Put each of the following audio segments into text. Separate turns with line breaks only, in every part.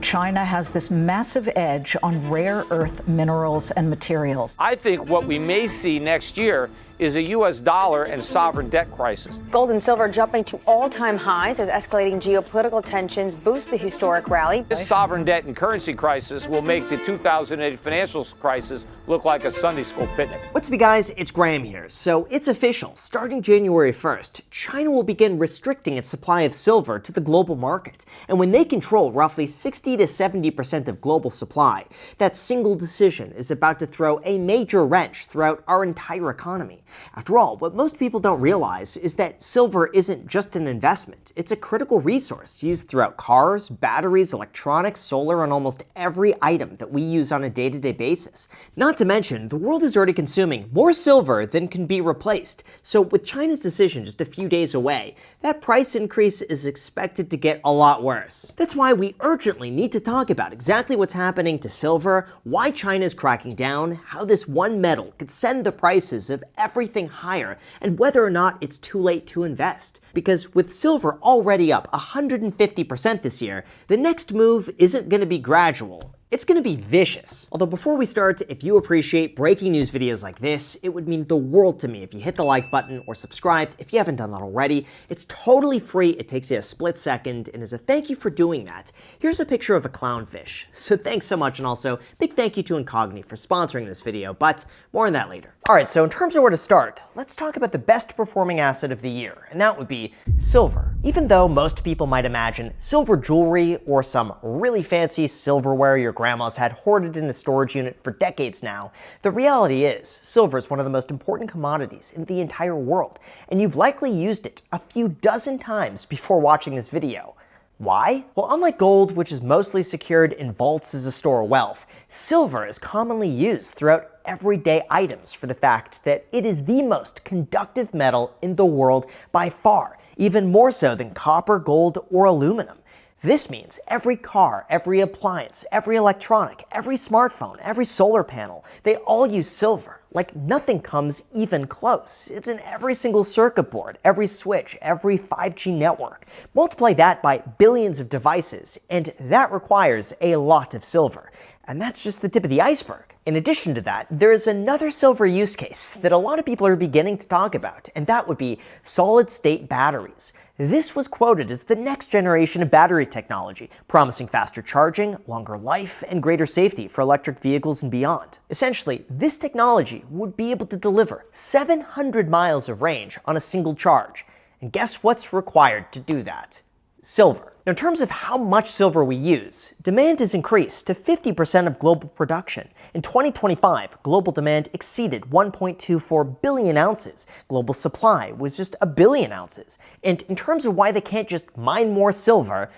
China has this massive edge on rare earth minerals and materials.
I think what we may see next year is a U.S. dollar and sovereign debt crisis.
Gold and silver jumping to all-time highs as escalating geopolitical tensions boost the historic rally.
This sovereign debt and currency crisis will make the 2008 financial crisis look like a Sunday school picnic.
What's up, guys? It's Graham here. So it's official. Starting January 1st, China will begin restricting its supply of silver to the global market. And when they control roughly 60 to 70% of global supply, that single decision is about to throw a major wrench throughout our entire economy. After all, what most people don't realize is that silver isn't just an investment. It's a critical resource used throughout cars, batteries, electronics, solar, and almost every item that we use on a day-to-day basis. Not to mention, the world is already consuming more silver than can be replaced. So with China's decision just a few days away, that price increase is expected to get a lot worse. That's why we urgently need to talk about exactly what's happening to silver, why China is cracking down, how this one metal could send the prices of everything higher, and whether or not it's too late to invest. Because with silver already up 150% this year, the next move isn't going to be gradual. It's going to be vicious. Although before we start, if you appreciate breaking news videos like this, it would mean the world to me if you hit the like button or subscribed if you haven't done that already. It's totally free, it takes you a split second, and as a thank you for doing that, here's a picture of a clownfish. So thanks so much, and also big thank you to Incogni for sponsoring this video, but more on that later. Alright, so in terms of where to start, let's talk about the best performing asset of the year, and that would be silver. Even though most people might imagine silver jewelry or some really fancy silverware your grandma's had hoarded in a storage unit for decades now, the reality is silver is one of the most important commodities in the entire world, and you've likely used it a few dozen times before watching this video. Why? Well, unlike gold, which is mostly secured in vaults as a store of wealth, silver is commonly used throughout everyday items for the fact that it is the most conductive metal in the world by far, even more so than copper, gold, or aluminum. This means every car, every appliance, every electronic, every smartphone, every solar panel, they all use silver. Like nothing comes even close. It's in every single circuit board, every switch, every 5G network. Multiply that by billions of devices, and that requires a lot of silver. And that's just the tip of the iceberg. In addition to that, there is another silver use case that a lot of people are beginning to talk about, and that would be solid-state batteries. This was quoted as the next generation of battery technology, promising faster charging, longer life, and greater safety for electric vehicles and beyond. Essentially, this technology would be able to deliver 700 miles of range on a single charge. And guess what's required to do that? Silver. Now, in terms of how much silver we use, demand has increased to 50% of global production. In 2025, global demand exceeded 1.24 billion ounces. Global supply was just a billion ounces. And in terms of why they can't just mine more silver,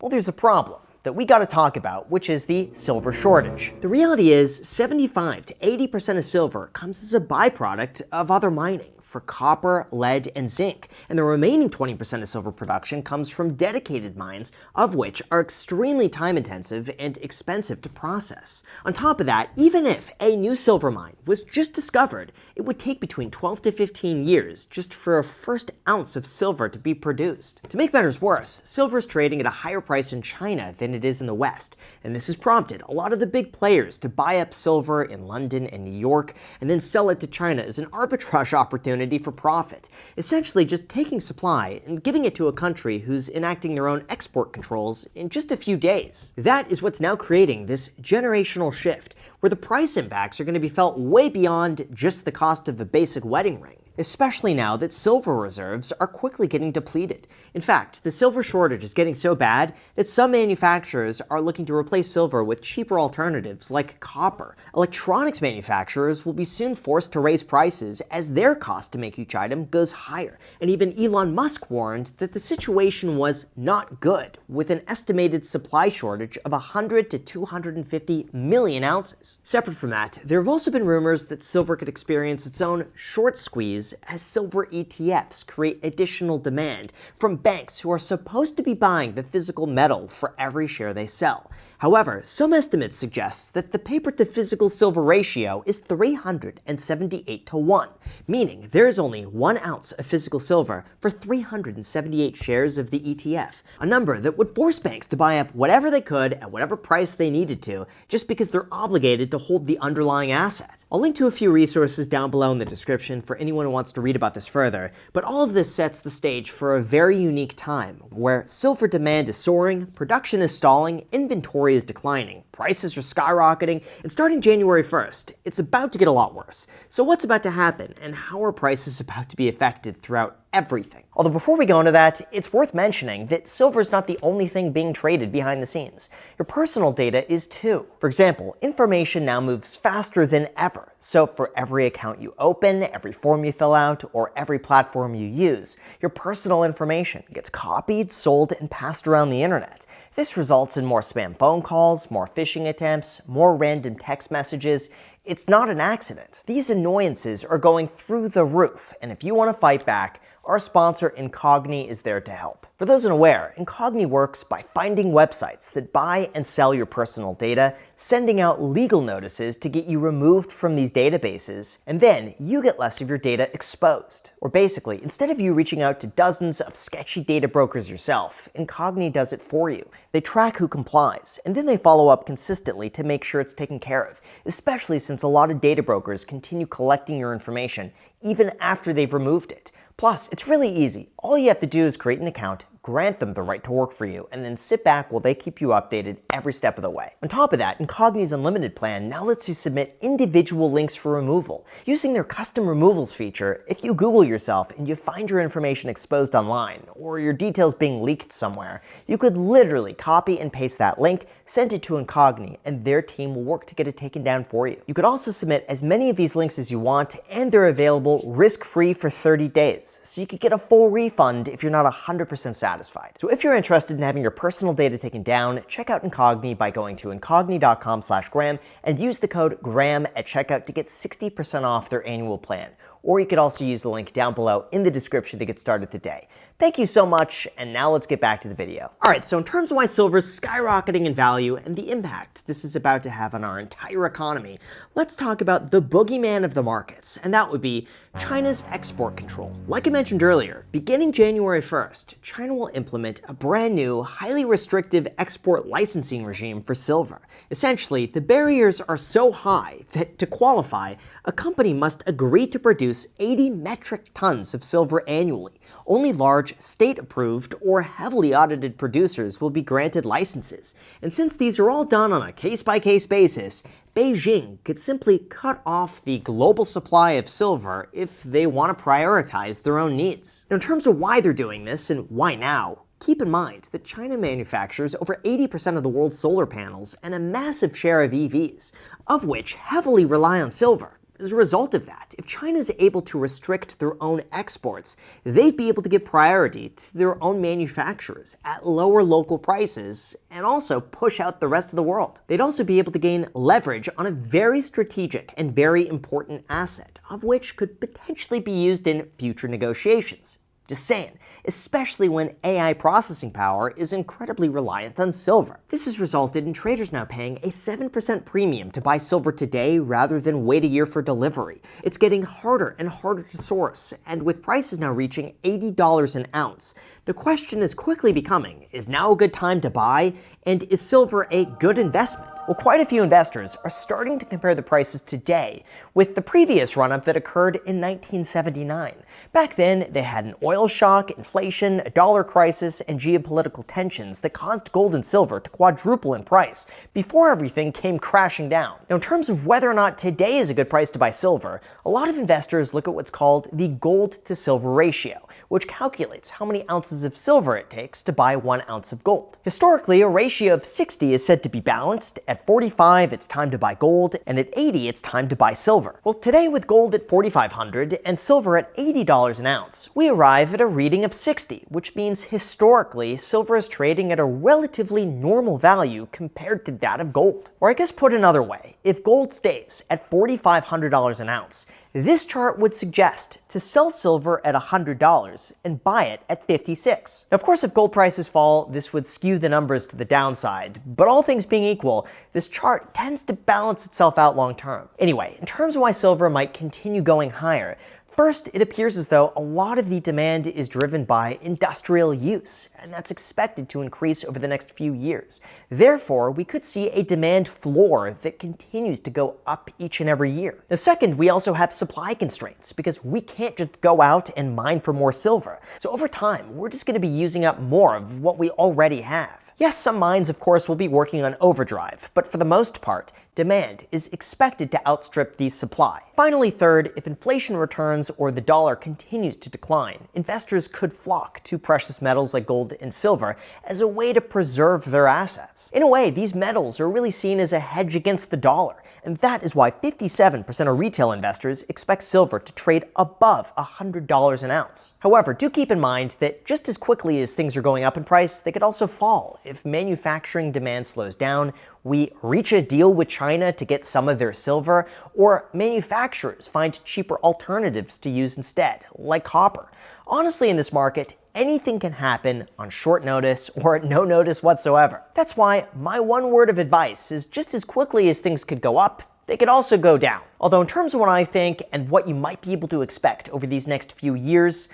well, there's a problem that we got to talk about, which is the silver shortage. The reality is 75 to 80% of silver comes as a byproduct of other mining for copper, lead, and zinc, and the remaining 20% of silver production comes from dedicated mines, of which are extremely time-intensive and expensive to process. On top of that, even if a new silver mine was just discovered, it would take between 12 to 15 years just for a first ounce of silver to be produced. To make matters worse, silver is trading at a higher price in China than it is in the West, and this has prompted a lot of the big players to buy up silver in London and New York and then sell it to China as an arbitrage opportunity for profit, essentially just taking supply and giving it to a country who's enacting their own export controls in just a few days. That is what's now creating this generational shift, where the price impacts are going to be felt way beyond just the cost of a basic wedding ring. Especially now that silver reserves are quickly getting depleted. In fact, the silver shortage is getting so bad that some manufacturers are looking to replace silver with cheaper alternatives like copper. Electronics manufacturers will be soon forced to raise prices as their cost to make each item goes higher. And even Elon Musk warned that the situation was not good, with an estimated supply shortage of 100 to 250 million ounces. Separate from that, there have also been rumors that silver could experience its own short squeeze prices as silver ETFs create additional demand from banks who are supposed to be buying the physical metal for every share they sell. However, some estimates suggest that the paper-to-physical silver ratio is 378 to 1, meaning there is only 1 ounce of physical silver for 378 shares of the ETF, a number that would force banks to buy up whatever they could at whatever price they needed to, just because they're obligated to hold the underlying asset. I'll link to a few resources down below in the description for anyone who wants to read about this further, but all of this sets the stage for a very unique time, where silver demand is soaring, production is stalling, inventory is declining, prices are skyrocketing, and starting January 1st, it's about to get a lot worse. So what's about to happen, and how are prices about to be affected throughout everything? Although before we go into that, it's worth mentioning that silver is not the only thing being traded behind the scenes. Your personal data is too. For example, information now moves faster than ever. So for every account you open, every form you fill out, or every platform you use, your personal information gets copied, sold, and passed around the internet. This results in more spam phone calls, more phishing attempts, more random text messages. It's not an accident. These annoyances are going through the roof, and if you want to fight back, our sponsor Incogni is there to help. For those unaware, Incogni works by finding websites that buy and sell your personal data, sending out legal notices to get you removed from these databases, and then you get less of your data exposed. Or basically, instead of you reaching out to dozens of sketchy data brokers yourself, Incogni does it for you. They track who complies, and then they follow up consistently to make sure it's taken care of, especially since a lot of data brokers continue collecting your information even after they've removed it. Plus, it's really easy. All you have to do is create an account, grant them the right to work for you, and then sit back while they keep you updated every step of the way. On top of that, Incogni's Unlimited plan now lets you submit individual links for removal. Using their custom removals feature, if you Google yourself and you find your information exposed online, or your details being leaked somewhere, you could literally copy and paste that link, send it to Incogni, and their team will work to get it taken down for you. You could also submit as many of these links as you want, and they're available risk-free for 30 days, so you could get a full refund if you're not 100% satisfied. So if you're interested in having your personal data taken down, check out Incogni by going to incogni.com/Graham and use the code GRAHAM at checkout to get 60% off their annual plan. Or you could also use the link down below in the description to get started today. Thank you so much, and now let's get back to the video. Alright, so in terms of why silver is skyrocketing in value and the impact this is about to have on our entire economy, let's talk about the boogeyman of the markets, and that would be China's export control. Like I mentioned earlier, beginning January 1st, China will implement a brand new, highly restrictive export licensing regime for silver. Essentially, the barriers are so high that to qualify, a company must agree to produce 80 metric tons of silver annually. Only large, state-approved, or heavily audited producers will be granted licenses. And since these are all done on a case-by-case basis, Beijing could simply cut off the global supply of silver if they want to prioritize their own needs. Now, in terms of why they're doing this and why now, keep in mind that China manufactures over 80% of the world's solar panels and a massive share of EVs, of which heavily rely on silver. As a result of that, if China is able to restrict their own exports, they'd be able to give priority to their own manufacturers at lower local prices and also push out the rest of the world. They'd also be able to gain leverage on a very strategic and very important asset, of which could potentially be used in future negotiations. Just saying, especially when AI processing power is incredibly reliant on silver. This has resulted in traders now paying a 7% premium to buy silver today rather than wait a year for delivery. It's getting harder and harder to source, and with prices now reaching $80 an ounce, the question is quickly becoming, is now a good time to buy, and is silver a good investment? Well, quite a few investors are starting to compare the prices today with the previous run-up that occurred in 1979. Back then, they had an oil shock, inflation, a dollar crisis, and geopolitical tensions that caused gold and silver to quadruple in price before everything came crashing down. Now, in terms of whether or not today is a good price to buy silver, a lot of investors look at what's called the gold to silver ratio, which calculates how many ounces of silver it takes to buy 1 ounce of gold. Historically, a ratio of 60 is said to be balanced. At 45, it's time to buy gold, and at 80, it's time to buy silver. Well, today with gold at $4,500 and silver at $80 an ounce, we arrive at a reading of 60, which means historically, silver is trading at a relatively normal value compared to that of gold. Or I guess put another way, if gold stays at $4,500 an ounce, this chart would suggest to sell silver at $100 and buy it at $56. Now, of course, if gold prices fall, this would skew the numbers to the downside, but all things being equal, this chart tends to balance itself out long term. Anyway, in terms of why silver might continue going higher, first, it appears as though a lot of the demand is driven by industrial use, and that's expected to increase over the next few years. Therefore, we could see a demand floor that continues to go up each and every year. Now, second, we also have supply constraints because we can't just go out and mine for more silver. So over time, we're just going to be using up more of what we already have. Yes, some mines, of course, will be working on overdrive, but for the most part, demand is expected to outstrip the supply. Finally, third, if inflation returns or the dollar continues to decline, investors could flock to precious metals like gold and silver as a way to preserve their assets. In a way, these metals are really seen as a hedge against the dollar, and that is why 57% of retail investors expect silver to trade above $100 an ounce. However, do keep in mind that just as quickly as things are going up in price, they could also fall if manufacturing demand slows down, we reach a deal with China to get some of their silver, or manufacturers find cheaper alternatives to use instead, like copper. Honestly, in this market, anything can happen on short notice or no notice whatsoever. That's why my one word of advice is just as quickly as things could go up, they could also go down. Although in terms of what I think and what you might be able to expect over these next few years,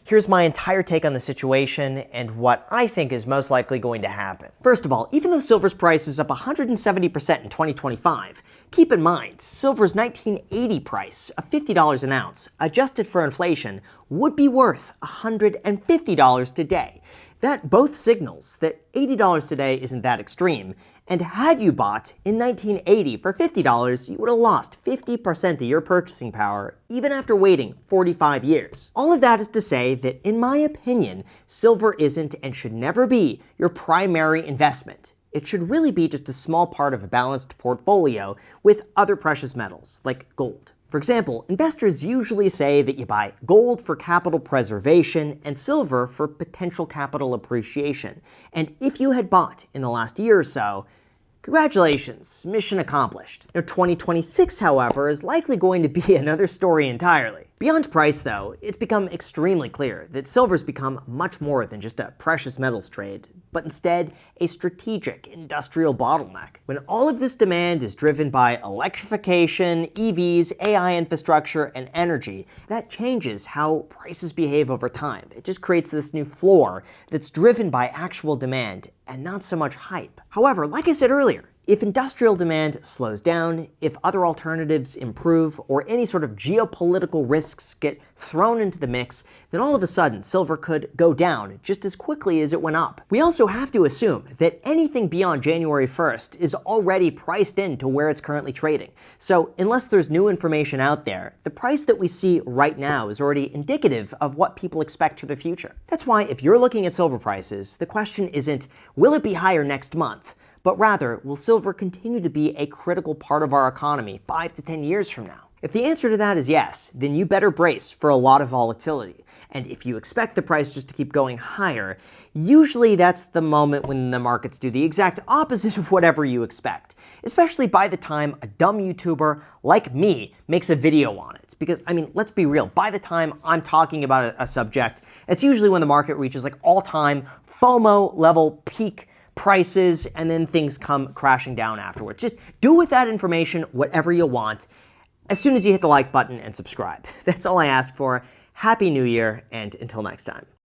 here's my entire take on the situation and what I think is most likely going to happen. First of all, even though silver's price is up 170% in 2025, keep in mind, silver's 1980 price of $50 an ounce, adjusted for inflation, would be worth $150 today. That both signals that $80 today isn't that extreme, and had you bought in 1980 for $50, you would have lost 50% of your purchasing power even after waiting 45 years. All of that is to say that, in my opinion, silver isn't and should never be your primary investment. It should really be just a small part of a balanced portfolio with other precious metals, like gold. For example, investors usually say that you buy gold for capital preservation and silver for potential capital appreciation. And if you had bought in the last year or so, congratulations, mission accomplished. Now, 2026, however, is likely going to be another story entirely. Beyond price, though, it's become extremely clear that silver's become much more than just a precious metals trade, but instead a strategic industrial bottleneck. When all of this demand is driven by electrification, EVs, AI infrastructure, and energy, that changes how prices behave over time. It just creates this new floor that's driven by actual demand and not so much hype. However, like I said earlier, if industrial demand slows down, if other alternatives improve, or any sort of geopolitical risks get thrown into the mix, then all of a sudden silver could go down just as quickly as it went up. We also have to assume that anything beyond January 1st is already priced into where it's currently trading. So unless there's new information out there, the price that we see right now is already indicative of what people expect for the future. That's why if you're looking at silver prices, the question isn't, will it be higher next month? But rather, will silver continue to be a critical part of our economy 5 to 10 years from now? If the answer to that is yes, then you better brace for a lot of volatility. And if you expect the price just to keep going higher, usually that's the moment when the markets do the exact opposite of whatever you expect. Especially by the time a dumb YouTuber like me makes a video on it. Because, I mean, let's be real, by the time I'm talking about a subject, it's usually when the market reaches like all-time FOMO level peak prices, and then things come crashing down afterwards. Just do with that information whatever you want as soon as you hit the like button and subscribe. That's all I ask for. Happy New Year, and until next time.